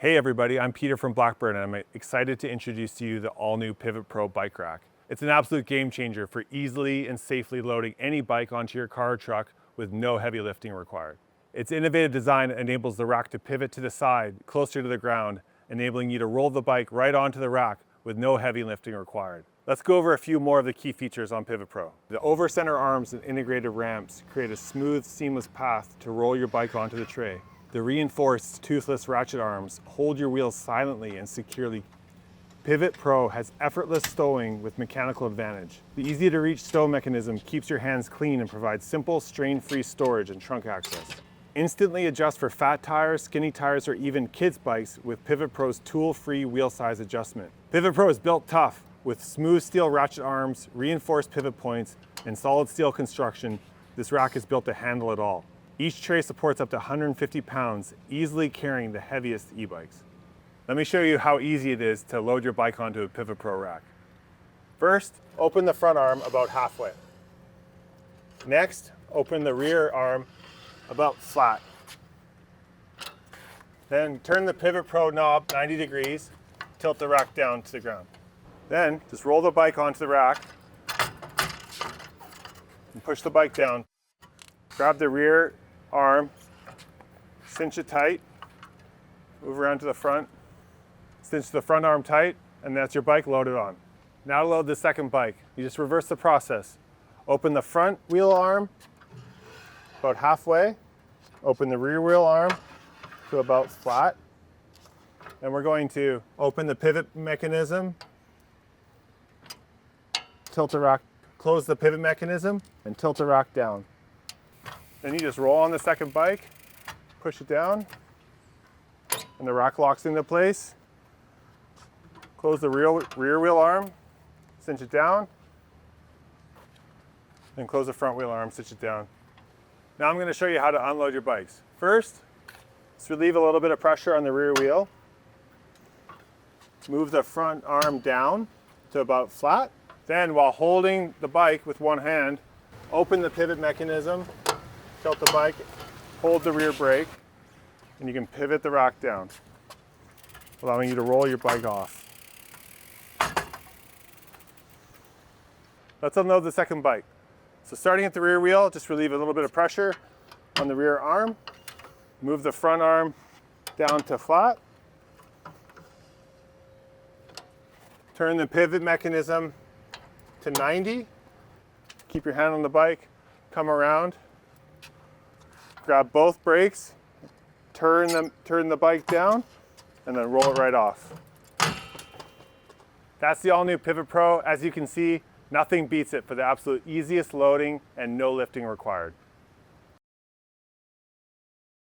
Hey everybody, I'm Peter from BlackBurn and I'm excited to introduce to you the all-new Pivot Pro bike rack. It's an absolute game changer for easily and safely loading any bike onto your car or truck with no heavy lifting required. Its innovative design enables the rack to pivot to the side, closer to the ground, enabling you to roll the bike right onto the rack with no heavy lifting required. Let's go over a few more of the key features on Pivot Pro. The over-center arms and integrated ramps create a smooth, seamless path to roll your bike onto the tray. The reinforced toothless ratchet arms hold your wheels silently and securely. Pivot Pro has effortless stowing with mechanical advantage. The easy-to-reach stow mechanism keeps your hands clean and provides simple, strain-free storage and trunk access. Instantly adjust for fat tires, skinny tires, or even kids' bikes with Pivot Pro's tool-free wheel size adjustment. Pivot Pro is built tough with smooth steel ratchet arms, reinforced pivot points, and solid steel construction. This rack is built to handle it all. Each tray supports up to 150 pounds, easily carrying the heaviest e-bikes. Let me show you how easy it is to load your bike onto a Pivot Pro rack. First, open the front arm about halfway. Next, open the rear arm about flat. Then turn the Pivot Pro knob 90 degrees, tilt the rack down to the ground. Then just roll the bike onto the rack and push the bike down. Grab the rear arm, cinch it tight, move around to the front, cinch the front arm tight, and that's your bike loaded on. Now to load the second bike, you just reverse the process. Open the front wheel arm about halfway, open the rear wheel arm to about flat, and we're going to open the pivot mechanism, tilt the rack, close the pivot mechanism, and tilt the rack down. Then you just roll on the second bike, push it down, and the rack locks into place. Close the rear wheel arm, cinch it down, and close the front wheel arm, cinch it down. Now I'm going to show you how to unload your bikes. First, let's relieve a little bit of pressure on the rear wheel. Move the front arm down to about flat. Then, while holding the bike with one hand, open the pivot mechanism, tilt the bike, hold the rear brake, and you can pivot the rack down, allowing you to roll your bike off. Let's unload the second bike. So starting at the rear wheel, just relieve a little bit of pressure on the rear arm, move the front arm down to flat, turn the pivot mechanism to 90, keep your hand on the bike, come around, grab both brakes, turn the bike down, and then roll it right off. That's the all-new Pivot Pro. As you can see, nothing beats it for the absolute easiest loading and no lifting required.